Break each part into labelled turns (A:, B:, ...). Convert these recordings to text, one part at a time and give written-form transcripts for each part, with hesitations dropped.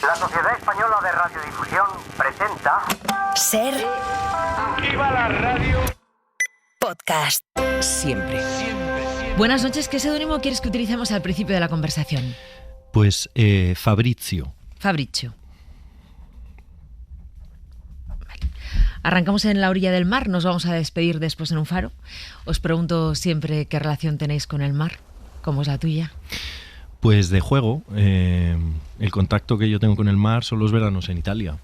A: La Sociedad Española de Radiodifusión presenta...
B: Ser...
C: Aquí va la radio.
B: Podcast.
D: Siempre. Buenas noches. ¿Qué seudónimo quieres que utilicemos al principio de la conversación?
E: Pues Fabrizio.
D: Fabrizio. Vale. Arrancamos en la orilla del mar. Nos vamos a despedir después en un faro. Os pregunto siempre qué relación tenéis con el mar. ¿Cómo es la tuya?
E: Pues de juego. El contacto que yo tengo con el mar son los veranos en Italia.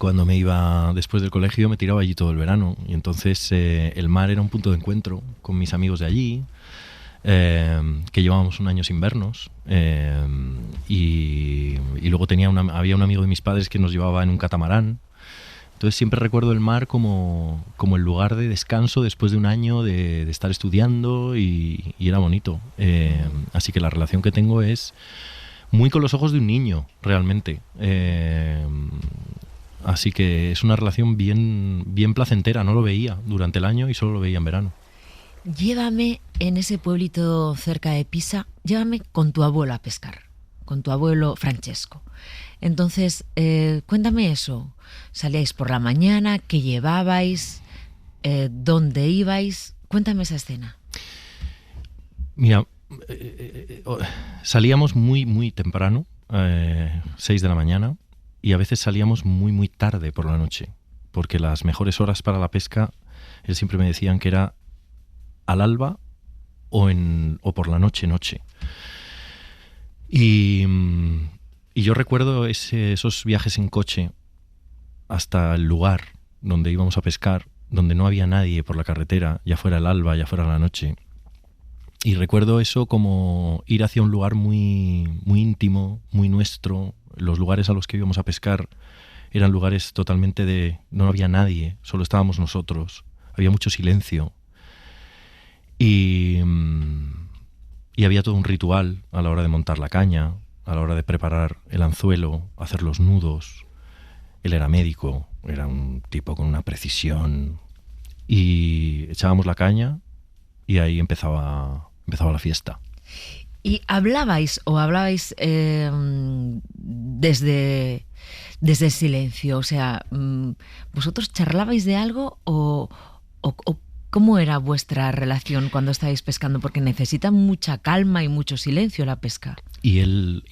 E: Cuando me iba después del colegio me tiraba allí todo el verano. Y entonces el mar era un punto de encuentro con mis amigos de allí, que llevábamos un año sin vernos. Y luego había un amigo de mis padres que nos llevaba en un catamarán. Entonces siempre recuerdo el mar como el lugar de descanso después de un año de estar estudiando y era bonito. Así que la relación que tengo es muy con los ojos de un niño, realmente. Así que es una relación bien placentera. No lo veía durante el año y solo lo veía en verano.
D: Llévame en ese pueblito cerca de Pisa, llévame con tu abuelo a pescar, con tu abuelo Francesco. Entonces, cuéntame eso. ¿Salíais por la mañana? ¿Qué llevabais? ¿Dónde ibais? Cuéntame esa escena.
E: Mira, salíamos muy temprano, 6 de la mañana, y a veces salíamos muy tarde por la noche, porque las mejores horas para la pesca, él siempre me decían que era al alba o por la noche. Y yo recuerdo esos viajes en coche hasta el lugar donde íbamos a pescar, donde no había nadie por la carretera, ya fuera el alba, ya fuera la noche. Y recuerdo eso como ir hacia un lugar muy íntimo, muy nuestro. Los lugares a los que íbamos a pescar eran lugares totalmente no había nadie, solo estábamos nosotros. Había mucho silencio. Y había todo un ritual a la hora de montar la caña, a la hora de preparar el anzuelo, hacer los nudos. Él era médico, era un tipo con una precisión. Y echábamos la caña y ahí empezaba la fiesta.
D: ¿Y hablabais desde el silencio? O sea, ¿vosotros charlabais de algo o cómo era vuestra relación cuando estabais pescando? Porque necesita mucha calma y mucho silencio la pesca.
E: Y él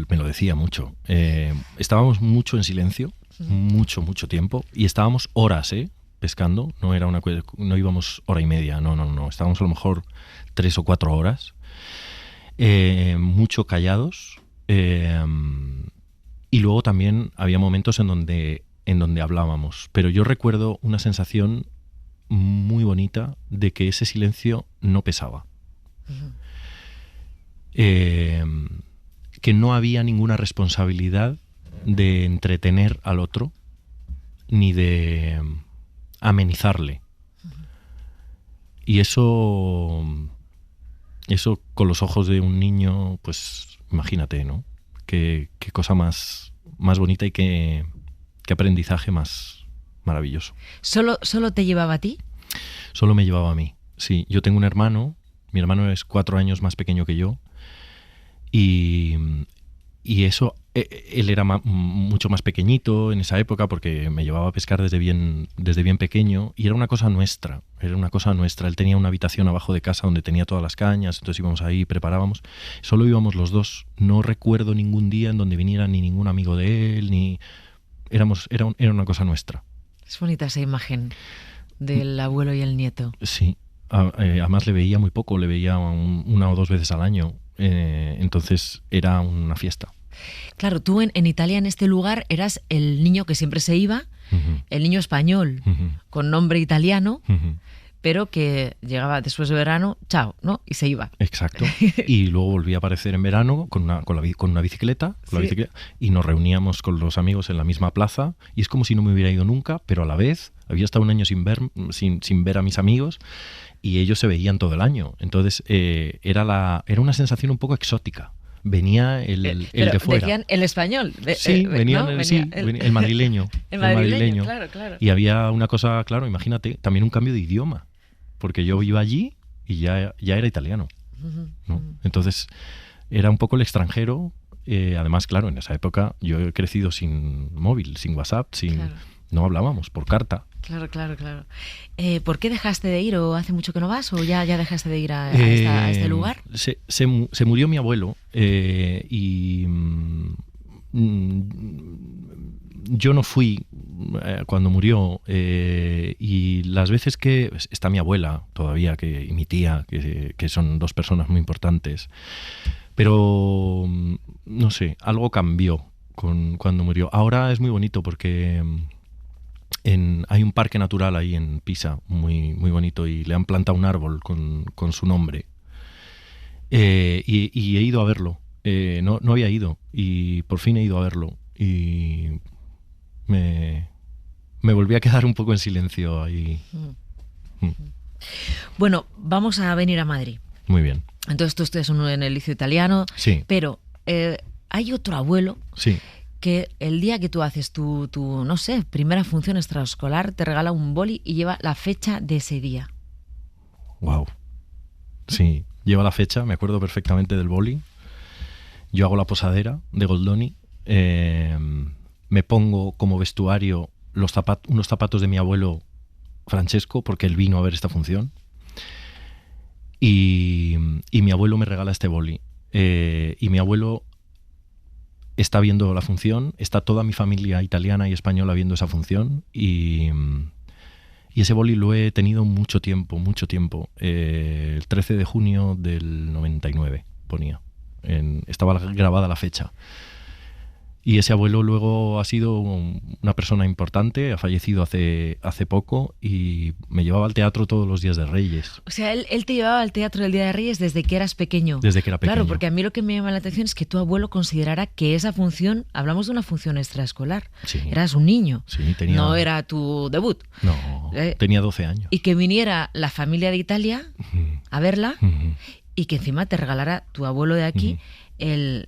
E: me lo decía mucho. Estábamos mucho en silencio, mucho tiempo, y estábamos horas, pescando. No íbamos hora y media, no. Estábamos a lo mejor 3 o 4 horas. Mucho callados. Y luego también había momentos en donde hablábamos. Pero yo recuerdo una sensación muy bonita de que ese silencio no pesaba. Que no había ninguna responsabilidad de entretener al otro ni de amenizarle. Y eso con los ojos de un niño, pues imagínate, ¿no? Qué cosa más bonita y qué aprendizaje más maravilloso.
D: ¿Solo te llevaba a ti?
E: Solo me llevaba a mí, sí. Yo tengo un hermano, mi hermano es 4 años más pequeño que yo, y eso, él era mucho más pequeñito en esa época porque me llevaba a pescar desde bien pequeño, y era una cosa nuestra. Él tenía una habitación abajo de casa donde tenía todas las cañas, entonces íbamos ahí, preparábamos. Solo íbamos los dos. No recuerdo ningún día en donde viniera ni ningún amigo de él, era una cosa nuestra.
D: Es bonita esa imagen del abuelo y el nieto.
E: Sí, además le veía muy poco, le veía 1 o 2 veces al año, entonces era una fiesta.
D: Claro, tú en Italia, en este lugar, eras el niño que siempre se iba, el niño español, con nombre italiano, pero que llegaba después de verano, chao, ¿no? Y se iba.
E: Exacto. Y luego volvía a aparecer en verano con una bicicleta, y nos reuníamos con los amigos en la misma plaza, y es como si no me hubiera ido nunca, pero a la vez había estado un año sin ver a mis amigos, y ellos se veían todo el año. Entonces era una sensación un poco exótica. Venía el de fuera.
D: Decían el español.
E: Sí, venía el madrileño.
D: El madrileño, claro.
E: Y había una cosa, claro, imagínate, también un cambio de idioma. Porque yo iba allí y ya era italiano, ¿no? Entonces era un poco el extranjero Además, claro, en esa época yo he crecido sin móvil, sin WhatsApp,
D: Claro.
E: no hablábamos, por carta.
D: Claro. ¿Por qué dejaste de ir? ¿O hace mucho que no vas? ¿O ya dejaste de ir a este lugar?
E: Se murió mi abuelo y yo no fui cuando murió, y las veces que está mi abuela todavía y mi tía, que son dos personas muy importantes, pero no sé, algo cambió cuando murió. Ahora es muy bonito porque hay un parque natural ahí en Pisa muy, muy bonito, y le han plantado un árbol con su nombre, y he ido a verlo. No había ido, y por fin he ido a verlo, y me volví a quedar un poco en silencio ahí.
D: Bueno, vamos a venir a Madrid.
E: Muy bien.
D: Entonces tú estudias en el liceo italiano,
E: Sí.
D: pero hay otro abuelo
E: Sí.
D: que el día que tú haces tu no sé, primera función extraescolar, te regala un boli y lleva la fecha de ese día.
E: Wow. Sí, lleva la fecha, me acuerdo perfectamente del boli. Yo hago la posadera de Goldoni, me pongo como vestuario unos zapatos de mi abuelo Francesco, porque él vino a ver esta función, y mi abuelo me regala este boli, y mi abuelo está viendo la función, está toda mi familia italiana y española viendo esa función, y ese boli lo he tenido mucho tiempo, el 13 de junio del 99 ponía. Estaba grabada la fecha. Y ese abuelo luego ha sido una persona importante, ha fallecido hace poco, y me llevaba al teatro todos los días de Reyes.
D: O sea, él te llevaba al teatro del Día de Reyes desde que eras pequeño.
E: Desde que era pequeño.
D: Claro, porque a mí lo que me llama la atención es que tu abuelo considerara que esa función, hablamos de una función extraescolar,
E: Sí.
D: eras un niño,
E: Sí,
D: no era tu debut.
E: No, tenía 12 años.
D: Y que viniera la familia de Italia a verla,
E: Ujú.
D: y que encima te regalara tu abuelo de aquí el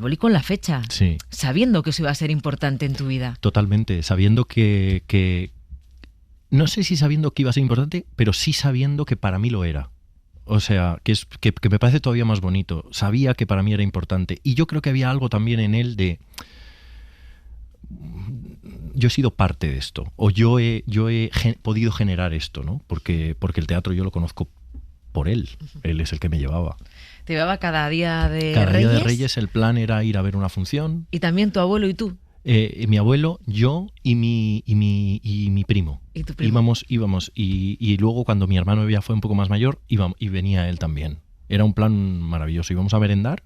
D: boli con la fecha,
E: Sí.
D: sabiendo que eso iba a ser importante en tu vida.
E: Totalmente, sabiendo que no sé si sabiendo que iba a ser importante, pero sí sabiendo que para mí lo era. O sea, que me parece todavía más bonito. Sabía que para mí era importante. Y yo creo que había algo también en él de... Yo he sido parte de esto, o yo he podido generar esto, ¿no? Porque el teatro yo lo conozco por él. Él es el que me llevaba.
D: Te llevaba cada día de
E: Cada
D: Reyes.
E: día de Reyes el plan era ir a ver una función.
D: Y también tu abuelo y tú.
E: Mi abuelo, yo y mi primo.
D: ¿Y tu primo?
E: Íbamos. Y luego cuando mi hermano ya fue un poco más mayor, y venía él también. Era un plan maravilloso. Íbamos a merendar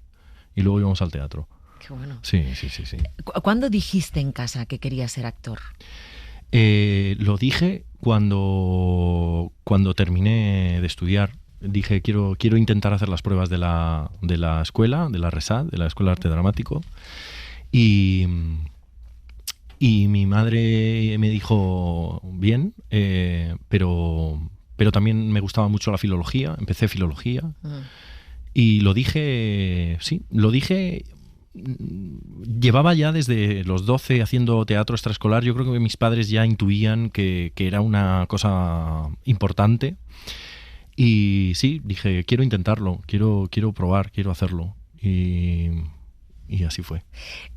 E: y luego íbamos al teatro.
D: Qué bueno.
E: Sí.
D: ¿Cuándo dijiste en casa que querías ser actor?
E: Lo dije cuando terminé de estudiar. Dije, quiero intentar hacer las pruebas de la escuela, de la RESAD, de la Escuela de Arte Dramático. Y mi madre me dijo, bien, pero también me gustaba mucho la filología. Empecé filología. Y lo dije, llevaba ya desde los 12 haciendo teatro extraescolar. Yo creo que mis padres ya intuían que era una cosa importante. Y sí, dije, quiero intentarlo, quiero probar, quiero hacerlo. Y así fue.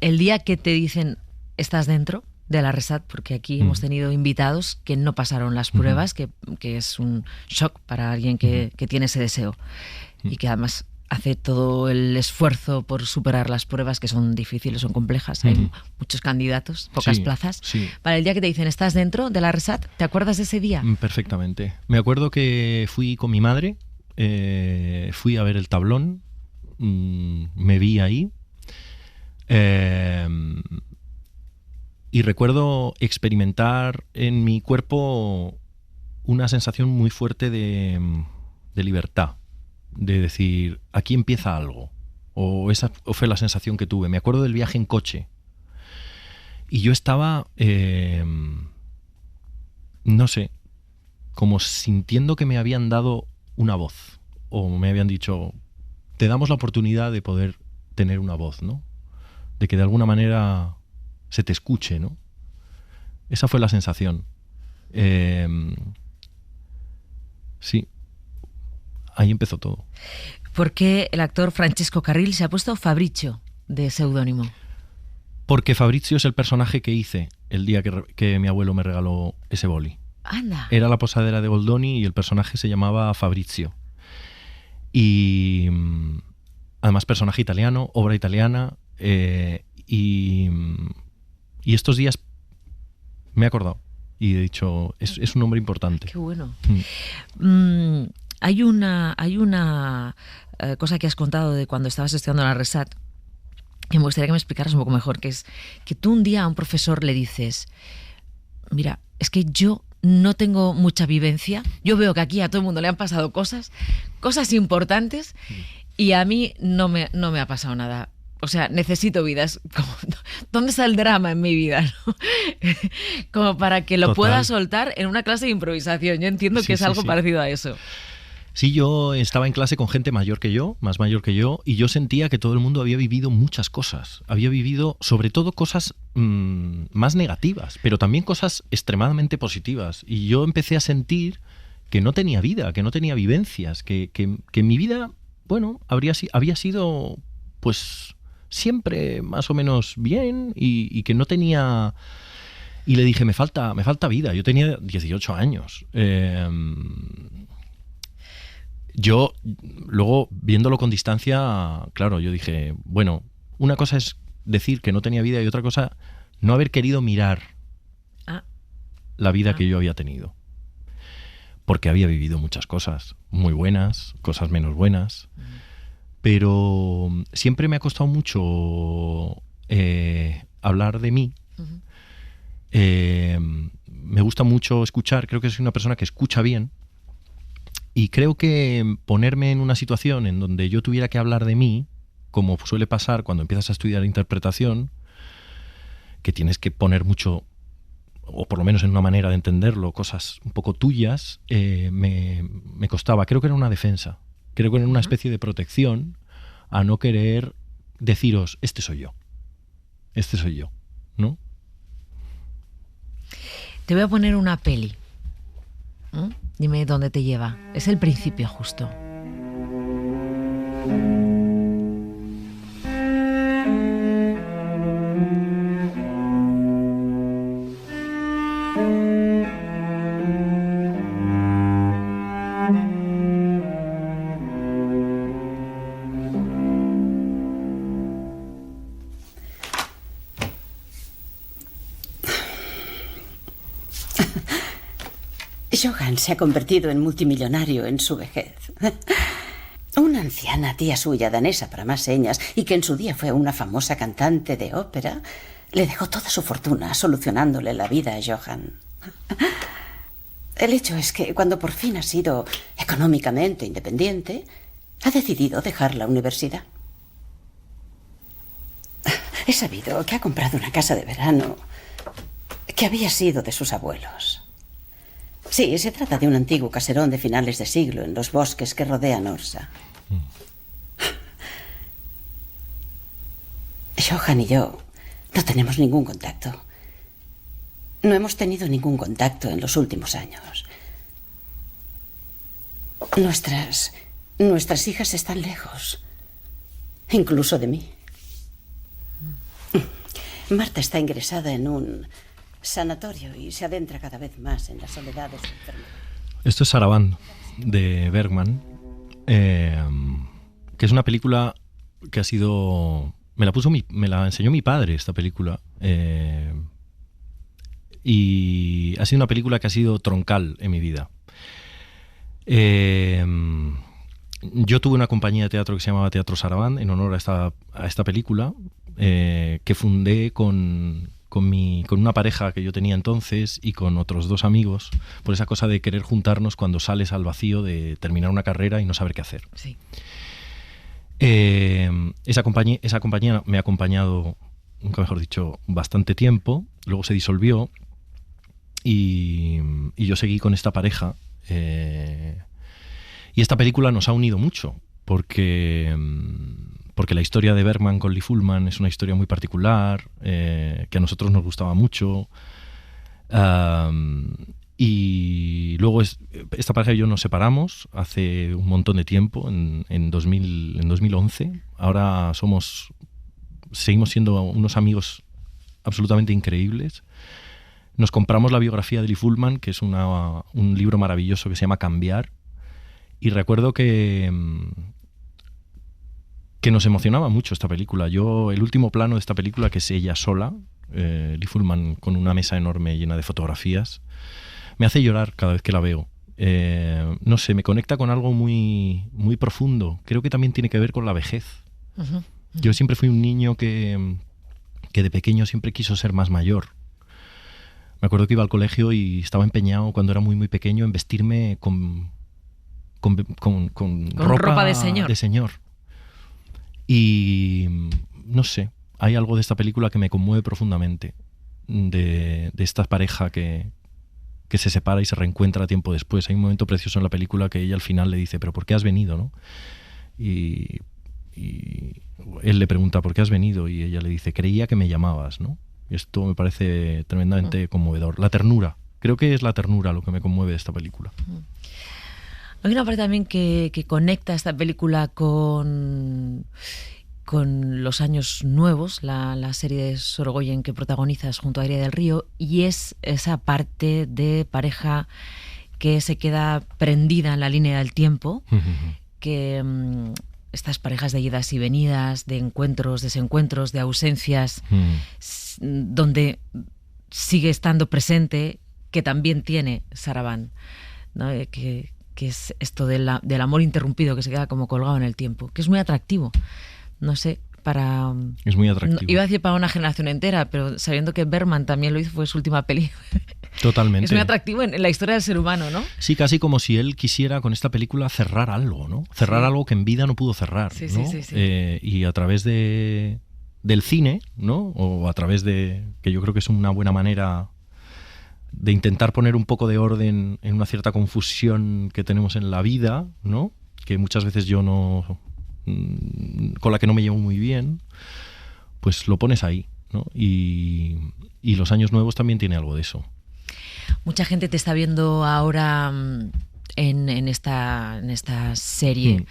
D: El día que te dicen, estás dentro de la RESAD, porque aquí hemos tenido invitados que no pasaron las pruebas, que es un shock para alguien que tiene ese deseo y que además hace todo el esfuerzo por superar las pruebas, que son difíciles, son complejas. Hay muchos candidatos, pocas plazas.
E: Sí.
D: Para el día que te dicen, estás dentro de la RESAD, ¿te acuerdas de ese día?
E: Perfectamente. Me acuerdo que fui con mi madre, fui a ver el tablón, me vi ahí, y recuerdo experimentar en mi cuerpo una sensación muy fuerte de libertad. De decir, aquí empieza algo. Esa fue la sensación que tuve. Me acuerdo del viaje en coche. Y yo estaba, no sé, como sintiendo que me habían dado una voz. O me habían dicho, te damos la oportunidad de poder tener una voz, ¿no? De que de alguna manera se te escuche, ¿no? Esa fue la sensación. Sí. Ahí empezó todo.
D: ¿Por qué el actor Francesco Carril se ha puesto Fabricio? de seudónimo?
E: Porque Fabrizio es el personaje que hice el día que mi abuelo me regaló ese boli.
D: Anda.
E: Era la posadera de Goldoni y el personaje se llamaba Fabrizio. Y además personaje italiano, obra italiana. Y estos días me he acordado y he dicho, es un nombre importante.
D: Qué bueno. Hay una cosa que has contado de cuando estabas estudiando en la RESAT que me gustaría que me explicaras un poco mejor, que es que tú un día a un profesor le dices, mira, es que yo no tengo mucha vivencia, yo veo que aquí a todo el mundo le han pasado cosas importantes, y a mí no me ha pasado nada. O sea, necesito vidas. ¿Dónde está el drama en mi vida? ¿No? Como para que lo pueda soltar en una clase de improvisación. Yo entiendo que es algo parecido a eso.
E: Sí, yo estaba en clase con gente mayor que yo, más mayor que yo, y yo sentía que todo el mundo había vivido muchas cosas. Había vivido, sobre todo, cosas más negativas, pero también cosas extremadamente positivas. Y yo empecé a sentir que no tenía vida, que no tenía vivencias, que mi vida, bueno, había sido, pues, siempre más o menos bien y que no tenía... Y le dije, me falta vida. Yo tenía 18 años. Yo, luego, viéndolo con distancia, claro, yo dije, bueno, una cosa es decir que no tenía vida y otra cosa, no haber querido mirar la vida que yo había tenido. Porque había vivido muchas cosas, muy buenas, cosas menos buenas, pero siempre me ha costado mucho hablar de mí. Me gusta mucho escuchar, creo que soy una persona que escucha bien. Y creo que ponerme en una situación en donde yo tuviera que hablar de mí, como suele pasar cuando empiezas a estudiar interpretación, que tienes que poner mucho, o por lo menos en una manera de entenderlo, cosas un poco tuyas, me costaba. Creo que era una defensa, creo que era una especie de protección a no querer deciros, este soy yo, ¿no?
D: Te voy a poner una peli. Dime dónde te lleva. Es El Principio, justo.
F: Johann se ha convertido en multimillonario en su vejez. Una anciana tía suya, danesa para más señas, y que en su día fue una famosa cantante de ópera, le dejó toda su fortuna solucionándole la vida a Johann. El hecho es que cuando por fin ha sido económicamente independiente, ha decidido dejar la universidad. He sabido que ha comprado una casa de verano que había sido de sus abuelos. Sí, se trata de un antiguo caserón de finales de siglo en los bosques que rodean Orsa. Johann y yo no tenemos ningún contacto. No hemos tenido ningún contacto en los últimos años. Nuestras hijas están lejos, incluso de mí. Marta está ingresada en un sanatorio y se adentra cada vez más en la soledad de su enfermedad.
E: Esto es Saraband, de Bergman, que es una película que ha sido... Me la enseñó mi padre, esta película, y ha sido una película que ha sido troncal en mi vida. Yo tuve una compañía de teatro que se llamaba Teatro Saraband en honor a esta película, que fundé con una pareja que yo tenía entonces y con otros dos amigos, por esa cosa de querer juntarnos cuando sales al vacío de terminar una carrera y no saber qué hacer.
D: Sí.
E: Esa compañía me ha acompañado, nunca mejor dicho, bastante tiempo. Luego se disolvió y yo seguí con esta pareja. Y esta película nos ha unido mucho porque la historia de Bergman con Lee Fullman es una historia muy particular, que a nosotros nos gustaba mucho. Y luego esta pareja y yo nos separamos hace un montón de tiempo, en 2011. Ahora somos seguimos siendo unos amigos absolutamente increíbles. Nos compramos la biografía de Lee Fullman, que es un libro maravilloso que se llama Cambiar, y recuerdo que nos emocionaba mucho esta película. El último plano de esta película, que es ella sola, Lee Fullman con una mesa enorme llena de fotografías, me hace llorar cada vez que la veo. No sé, me conecta con algo muy, muy profundo. Creo que también tiene que ver con la vejez.
D: Uh-huh.
E: Yo siempre fui un niño que de pequeño siempre quiso ser más mayor. Me acuerdo que iba al colegio y estaba empeñado cuando era muy, muy pequeño en vestirme con ropa
D: de señor.
E: Y no sé, hay algo de esta película que me conmueve profundamente, de esta pareja que se separa y se reencuentra tiempo después. Hay un momento precioso en la película que ella al final le dice, ¿pero por qué has venido, no? Y él le pregunta, ¿por qué has venido? Y ella le dice, creía que me llamabas, ¿no? Y esto me parece tremendamente conmovedor. La ternura, creo que es la ternura lo que me conmueve de esta película.
D: Hay una parte también que conecta esta película con los años nuevos, la serie de Sorogoyen que protagonizas junto a Iria del Río, y es esa parte de pareja que se queda prendida en la línea del tiempo, que estas parejas de idas y venidas, de encuentros, desencuentros, de ausencias, donde sigue estando presente, que también tiene Sarabán, ¿no? Que es esto del amor interrumpido que se queda como colgado en el tiempo, que es muy atractivo. No sé,
E: es muy atractivo.
D: Iba a decir para una generación entera, pero sabiendo que Bergman también lo hizo, fue su última peli.
E: Totalmente.
D: Es muy atractivo en la historia del ser humano, ¿no?
E: Sí, casi como si él quisiera con esta película cerrar algo, ¿no? Cerrar algo que en vida no pudo cerrar,
D: sí,
E: ¿no?
D: Sí.
E: Y a través del cine, ¿no? O a través de, que yo creo que es una buena manera de intentar poner un poco de orden en una cierta confusión que tenemos en la vida, ¿no? Que muchas veces con la que no me llevo muy bien, pues lo pones ahí, ¿no? Y Los años nuevos también tiene algo de eso.
D: Mucha gente te está viendo ahora en esta serie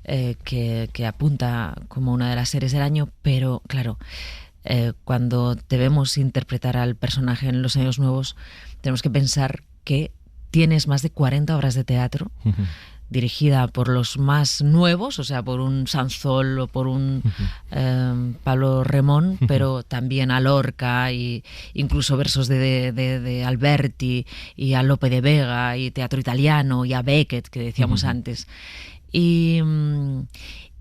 D: que apunta como una de las series del año, pero claro, cuando debemos interpretar al personaje en Los años nuevos, tenemos que pensar que tienes más de 40 obras de teatro, dirigida por los más nuevos, o sea, por un Sanzol o por un Pablo Remón, pero también a Lorca y incluso versos de Alberti y a Lope de Vega y teatro italiano y a Beckett, que decíamos antes. Y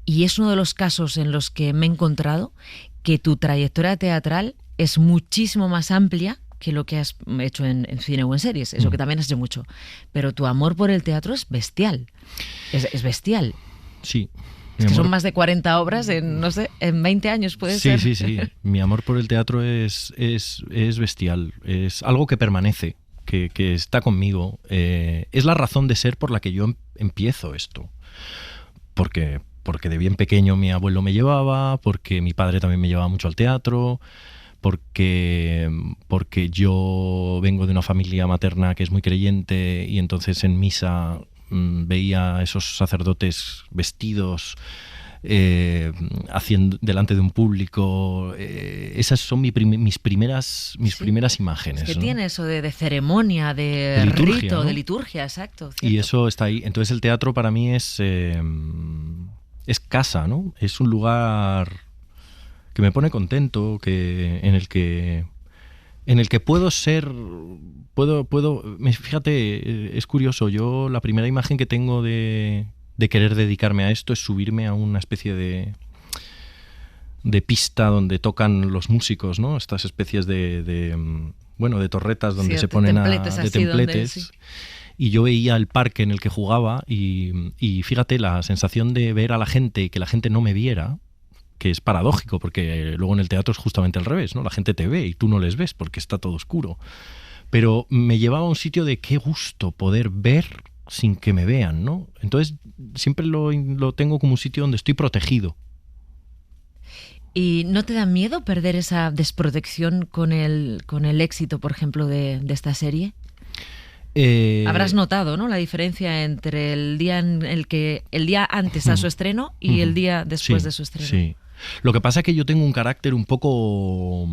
D: es uno de los casos en los que me he encontrado que tu trayectoria teatral es muchísimo más amplia que lo que has hecho en cine o en series, eso que también has hecho mucho. Pero tu amor por el teatro es bestial. Es bestial.
E: Sí.
D: Es que son más de 40 obras en 20 años, puede ser.
E: Sí. Mi amor por el teatro es bestial. Es algo que permanece, que está conmigo. Es la razón de ser por la que yo empiezo esto. Porque de bien pequeño mi abuelo me llevaba, porque mi padre también me llevaba mucho al teatro, porque yo vengo de una familia materna que es muy creyente y entonces en misa veía a esos sacerdotes vestidos haciendo delante de un público. Esas son mis primeras imágenes.
D: Es que
E: ¿no?
D: tiene eso de ceremonia, de
E: liturgia,
D: rito,
E: ¿no?
D: de liturgia, exacto. Cierto.
E: Y eso está ahí. Entonces el teatro para mí es casa, ¿no? Es un lugar que me pone contento, en el que puedo ser, fíjate, es curioso, yo la primera imagen que tengo de querer dedicarme a esto es subirme a una especie de pista donde tocan los músicos, ¿no? Estas especies de torretas donde se ponen de templetes. Y yo veía el parque en el que jugaba y fíjate la sensación de ver a la gente y que la gente no me viera, que es paradójico, porque luego en el teatro es justamente al revés, ¿no? La gente te ve y tú no les ves porque está todo oscuro. Pero me llevaba a un sitio de qué gusto poder ver sin que me vean, ¿no? Entonces siempre lo tengo como un sitio donde estoy protegido.
D: ¿Y no te da miedo perder esa desprotección con el éxito, por ejemplo, de esta serie? Habrás notado, ¿no? La diferencia entre el día antes a su estreno y el día después de su estreno.
E: Sí. Lo que pasa es que yo tengo un carácter un poco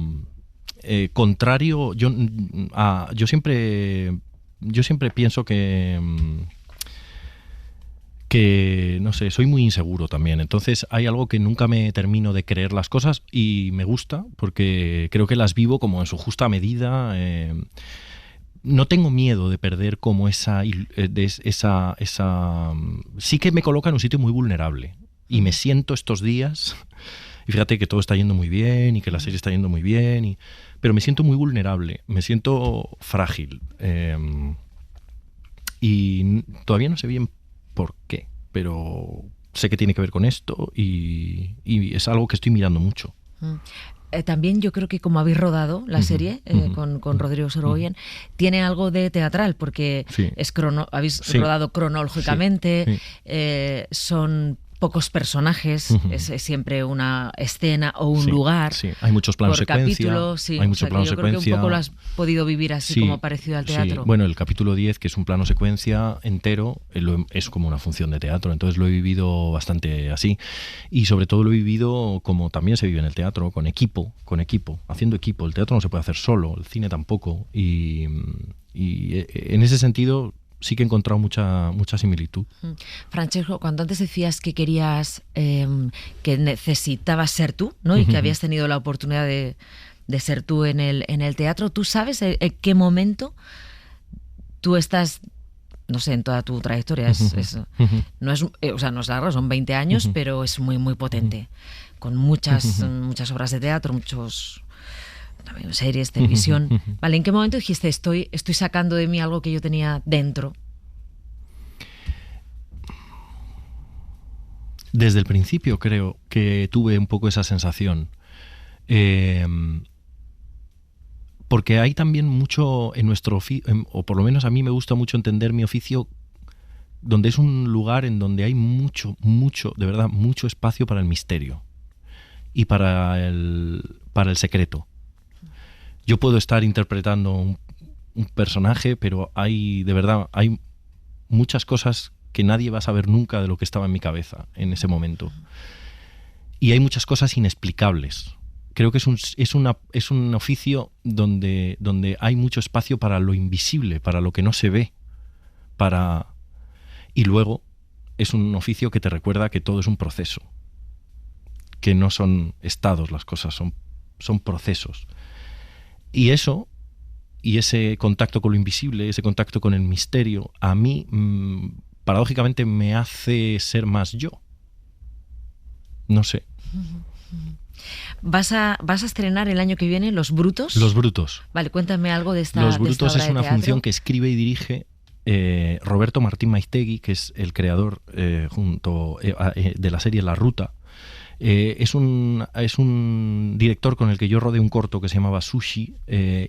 E: contrario. Yo siempre pienso que no sé, soy muy inseguro también. Entonces hay algo que nunca me termino de creer las cosas y me gusta porque creo que las vivo como en su justa medida. No tengo miedo de perder como esa sí que me coloca en un sitio muy vulnerable y me siento estos días, y fíjate que todo está yendo muy bien y que la serie está yendo muy bien, pero me siento muy vulnerable, me siento frágil, y todavía no sé bien por qué, pero sé que tiene que ver con esto y es algo que estoy mirando mucho.
D: También yo creo que como habéis rodado la serie con Rodrigo Sorogoyen, tiene algo de teatral, porque
E: sí.
D: Habéis rodado cronológicamente, sí. Son pocos personajes, es siempre una escena o un lugar.
E: Sí. Hay muchos planos secuencia.
D: Capítulo, sí.
E: Hay mucho plano
D: yo
E: secuencia.
D: Creo que un poco lo has podido vivir así, como parecido al teatro.
E: Sí. Bueno, el capítulo 10, que es un plano secuencia entero, es como una función de teatro, entonces lo he vivido bastante así. Y sobre todo lo he vivido como también se vive en el teatro, con equipo, haciendo equipo. El teatro no se puede hacer solo, el cine tampoco. Y en ese sentido sí que he encontrado mucha similitud.
D: Francesco, cuando antes decías que querías, que necesitabas ser tú, ¿no? Y que habías tenido la oportunidad de ser tú en el teatro, ¿tú sabes en qué momento tú estás, no sé, en toda tu trayectoria? No es largo, son 20 años, pero es muy, muy potente, con muchas obras de teatro, también series, televisión. Vale, ¿en qué momento dijiste estoy sacando de mí algo que yo tenía dentro?
E: Desde el principio creo que tuve un poco esa sensación. Porque hay también mucho en nuestro oficio, o por lo menos a mí me gusta mucho entender mi oficio, donde es un lugar en donde hay mucho, de verdad, mucho espacio para el misterio y para el secreto. Yo puedo estar interpretando un personaje, pero hay muchas cosas que nadie va a saber nunca de lo que estaba en mi cabeza en ese momento. Y hay muchas cosas inexplicables. Creo que es un oficio donde hay mucho espacio para lo invisible, para lo que no se ve. Y luego es un oficio que te recuerda que todo es un proceso, que no son estados las cosas, son procesos. Y eso, y ese contacto con lo invisible, ese contacto con el misterio, a mí, paradójicamente, me hace ser más yo. No sé.
D: ¿Vas a estrenar el año que viene Los Brutos?
E: Los Brutos.
D: Vale, cuéntame algo de esta
E: Los Brutos es una función que escribe y dirige Roberto Martín Maiztegui, que es el creador de la serie La Ruta. Es un director con el que yo rodé un corto que se llamaba Sushi,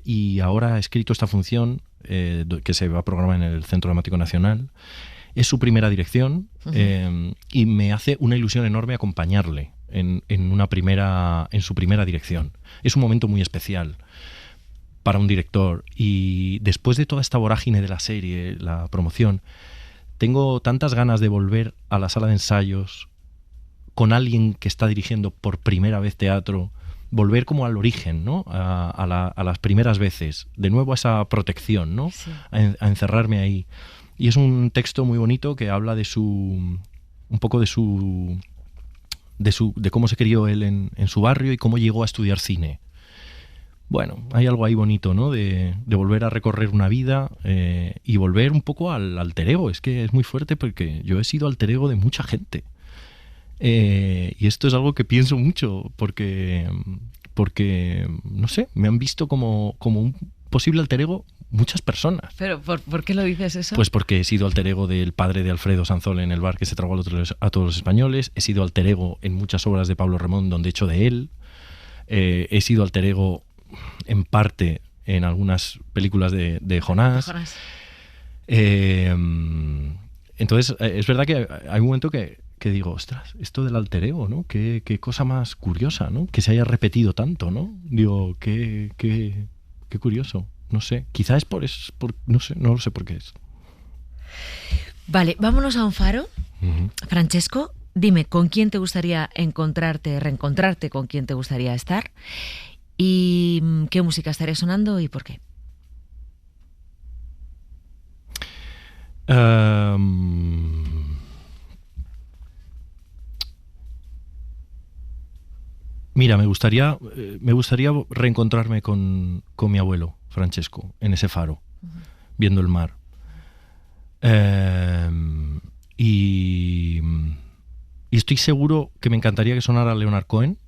E: y ahora ha escrito esta función que se va a programar en el Centro Dramático Nacional. Es su primera dirección, y me hace una ilusión enorme acompañarle en su primera dirección. Es un momento muy especial para un director, y después de toda esta vorágine de la serie, la promoción, tengo tantas ganas de volver a la sala de ensayos con alguien que está dirigiendo por primera vez teatro, volver como al origen, ¿no? A las primeras veces, de nuevo a esa protección, ¿no? Sí. A encerrarme ahí. Y es un texto muy bonito que habla de cómo se crió él en su barrio y cómo llegó a estudiar cine. Bueno, hay algo ahí bonito, ¿no? De volver a recorrer una vida, y volver un poco al alter ego. Es que es muy fuerte porque yo he sido alter ego de mucha gente. Y esto es algo que pienso mucho porque no sé, me han visto como un posible alter ego muchas personas.
D: ¿Pero por qué lo dices eso?
E: Pues porque he sido alter ego del padre de Alfredo Sanzol en El bar que se tragó a todos los españoles, he sido alter ego en muchas obras de Pablo Remón donde he hecho de él, he sido alter ego en parte en algunas películas de Jonás. Entonces es verdad que hay un momento que digo, ostras, esto del alter ego, ¿no? Qué cosa más curiosa, ¿no? Que se haya repetido tanto, ¿no? Digo, qué curioso. No sé, quizá es no sé, no lo sé por qué es.
D: Vale, vámonos a un faro. Francesco, Dime, ¿con quién te gustaría encontrarte, reencontrarte, con quién te gustaría estar? ¿Y qué música estaría sonando y por qué?
E: Mira, me gustaría reencontrarme con mi abuelo, Francesco, en ese faro, viendo el mar. Y estoy seguro que me encantaría que sonara Leonard Cohen.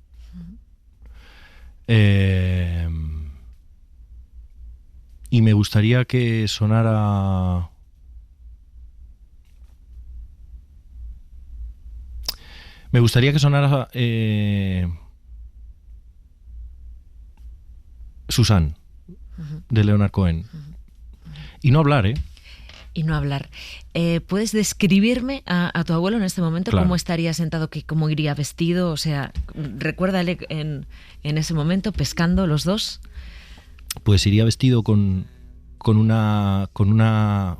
E: Y me gustaría que sonara... Me gustaría que sonara Susan, de Leonard Cohen. Y no hablar,
D: Y no hablar. ¿Puedes describirme a tu abuelo en este momento?
E: Claro.
D: ¿Cómo estaría sentado? ¿Cómo iría vestido? O sea, recuérdale en ese momento, pescando los dos.
E: Pues iría vestido con una con una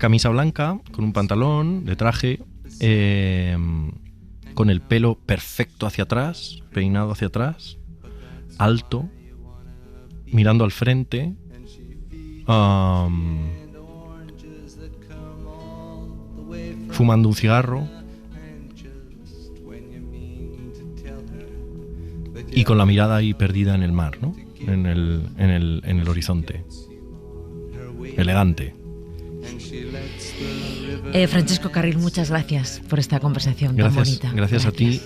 E: camisa blanca, con un pantalón de traje, con el pelo perfecto hacia atrás, peinado hacia atrás, alto, mirando al frente, fumando un cigarro y con la mirada ahí perdida en el mar, ¿no? En el horizonte. Elegante.
D: Francesco Carril, muchas gracias por esta conversación tan bonita.
E: Gracias a ti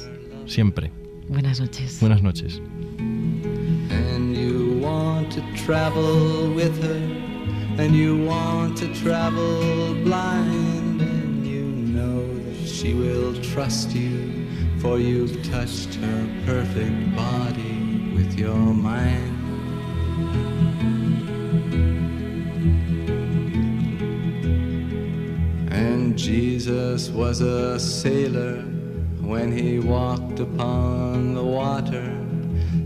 E: siempre.
D: Buenas noches.
E: Buenas noches.
G: And you want to travel with her, and you want to travel blind, and you know that she will trust you, for you've touched her perfect body with your mind. And Jesus was a sailor when he walked upon the water,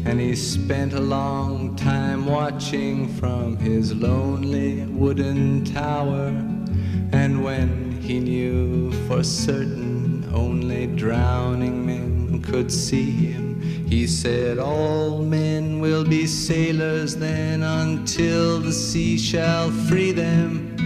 G: and he spent a long time watching from his lonely wooden tower. And when he knew for certain only drowning men could see him, he said, all men will be sailors then until the sea shall free them.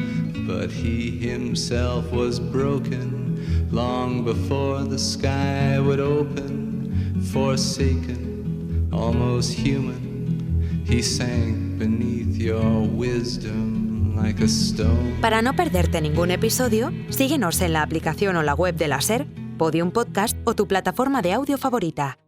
G: But he himself was broken long before the sky would open. Forsaken, almost human, he sank beneath your wisdom like a stone.
H: Para no perderte ningún episodio, síguenos en la aplicación o la web de la SER, Podium Podcast o tu plataforma de audio favorita.